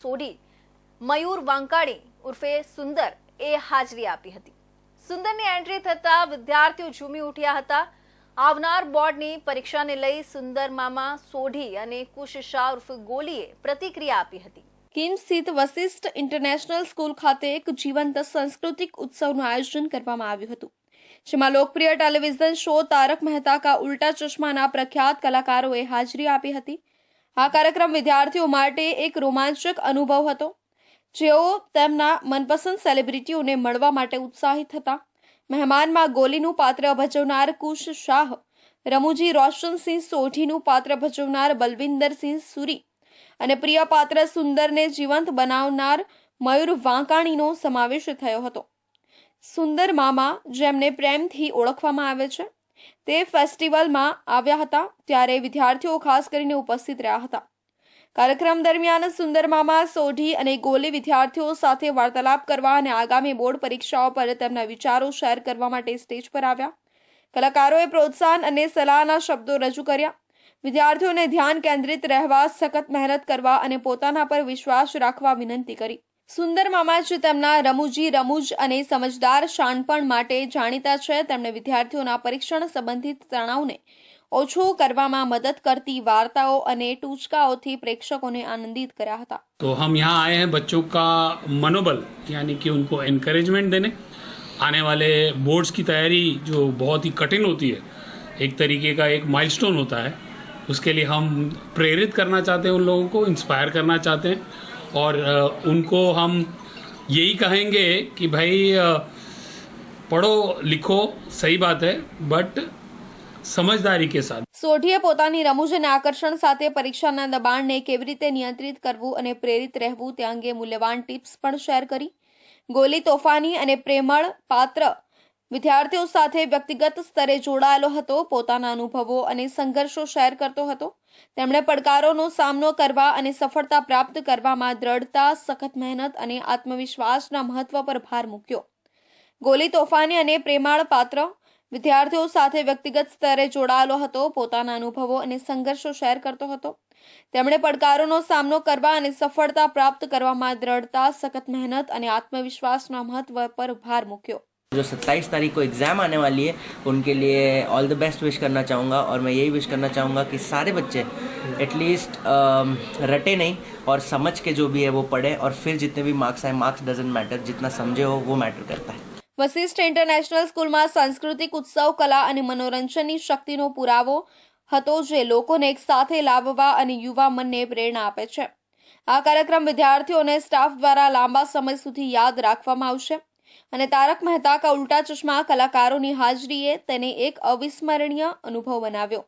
સોઢી મયુર વાંકાણી ઉર્ફે સુંદર એ હાજરી આપી હતી। સુંદરની એન્ટ્રી થતા વિદ્યાર્થીઓ ઝૂમી ઉઠ્યા હતા। આવનાર બોર્ડની પરીક્ષાને લઈ સુંદર મામા સોઢી અને કુશ શાહ ઉર્ફે ગોલીએ પ્રતિક્રિયા આપી હતી। કિમ સ્થિત વશિષ્ઠ ઇન્ટરનેશનલ સ્કૂલ ખાતે એક જીવંત સાંસ્કૃતિક ઉત્સવનું આયોજન કરવામાં આવ્યું હતું, જેમાં લોકપ્રિય ટેલિવિઝન શો તારક મહેતા કા ઉલ્ટા ચશ્માના પ્રખ્યાત કલાકારોએ હાજરી આપી હતી। આ કાર્યક્રમ વિદ્યાર્થીઓ માટે એક રોમાંચક અનુભવ હતો, જેઓ તેમના મનપસંદ સેલિબ્રિટીઓને મળવા માટે ઉત્સાહિત હતા। મહેમાનમાં ગોલીનું પાત્ર ભજવનાર કુશ શાહ, રમૂજી રોશનસિંહ સોઢીનું પાત્ર ભજવનાર બલવિંદરસિંહ સુરી અને પ્રિય પાત્ર સુંદરને જીવંત બનાવનાર મયુર વાંકાણીનો સમાવેશ થયો હતો। સુંદર મામા, જેમને પ્રેમથી ઓળખવામાં આવે છે, તે ફેસ્ટિવલમાં આવ્યા હતા ત્યારે વિદ્યાર્થીઓ ખાસ કરીને ઉપસ્થિત રહ્યા હતા। કાર્યક્રમ દરમિયાન સુંદર મામા સોઢી અને ગોલી વિદ્યાર્થીઓ સાથે વાર્તાલાપ કરવા અને આગામી બોર્ડ પરીક્ષાઓ પર તેમના વિચારો શેર કરવા માટે સ્ટેજ પર આવ્યા। કલાકારોએ પ્રોત્સાહન અને સલાહના શબ્દો રજૂ કર્યા। વિદ્યાર્થીઓને ધ્યાન કેન્દ્રિત રહેવા, સખત મહેનત કરવા અને પોતાના પર વિશ્વાસ રાખવા વિનંતી કરી। સુંદર મામા, જે તેમના રમૂજ અને સમજદાર શાણપણ માટે જાણીતા છે, તેમણે વિદ્યાર્થીઓના પરીક્ષણ સંબંધિત તણાવને ઓછું કરવામાં મદદ કરતી વાર્તાઓ અને ટૂચકાઓથી પ્રેક્ષકોને આનંદિત કર્યા હતા। तो हम यहाँ आए हैं बच्चों का मनोबल यानी कि उनको एनकरेजमेंट देने। आने वाले बोर्ड्स की तैयारी जो बहुत ही कठिन होती है, एक तरीके का एक माइलस्टोन होता है, उसके लिए हम प्रेरित करना चाहते हैं, उन लोगों को इंस्पायर करना चाहते हैं और उनको हम यही कहेंगे कि भाई पढ़ो लिखो सही बात है, बट સમજદારી કે સાથ। સોઢીએ પોતાની રમૂજ અને આકર્ષણ સાથે પરીક્ષાના દબાણને કેવી રીતે નિયંત્રિત કરવું અને પ્રેરિત રહેવું તે અંગે મૂલ્યવાન ટિપ્સ પણ શેર કરી। ગોલી તોફાની અને પ્રેમળ પાત્ર વિદ્યાર્થીઓ સાથે વ્યક્તિગત સ્તરે જોડાયેલો હતો, પોતાના અનુભવો અને સંઘર્ષો શેર કરતો હતો। તેમણે પડકારોનો સામનો કરવા અને સફળતા પ્રાપ્ત કરવામાં દ્રઢતા, સખત મહેનત અને આત્મવિશ્વાસના મહત્વ પર ભાર મૂક્યો। ગોલી તોફાની અને પ્રેમાળ પાત્ર વિદ્યાર્થીઓ સાથે વ્યક્તિગત સ્તરે જોડાયેલો હતો, પોતાના અનુભવો અને સંઘર્ષો શેર કરતો હતો। તેમણે પડકારોનો સામનો કરવા અને સફળતા પ્રાપ્ત કરવામાં દ્રઢતા, સખત મહેનત અને આત્મવિશ્વાસના મહત્વ પર ભાર મૂક્યો। जो 27 तारीख को एग्ज़ाम आने वाली है, उनके लिए ऑल द बेस्ट विश करना चाहूँगा और मैं यही विश करना चाहूँगा कि सारे बच्चे एटलीस्ट रटे नहीं और समझ के जो भी है वो पढ़े और फिर जितने भी मार्क्स आए, मार्क्स डजंट मैटर, जितना समझे हो वो मैटर करता है। વશિષ્ઠ ઇન્ટરનેશનલ સ્કૂલમાં સાંસ્કૃતિક ઉત્સવ, કલા અને મનોરંજનની શક્તિનો પુરાવો હતો, જે લોકોને એક સાથે લાવવા અને યુવા મનને પ્રેરણા આપે છે। આ કાર્યક્રમ વિદ્યાર્થીઓને સ્ટાફ દ્વારા લાંબા સમય સુધી યાદ રાખવામાં આવશે અને તારક મહેતા કા ઉલ્ટા ચશ્મા કલાકારોની હાજરીએ તેને એક અવિસ્મરણીય અનુભવ બનાવ્યો।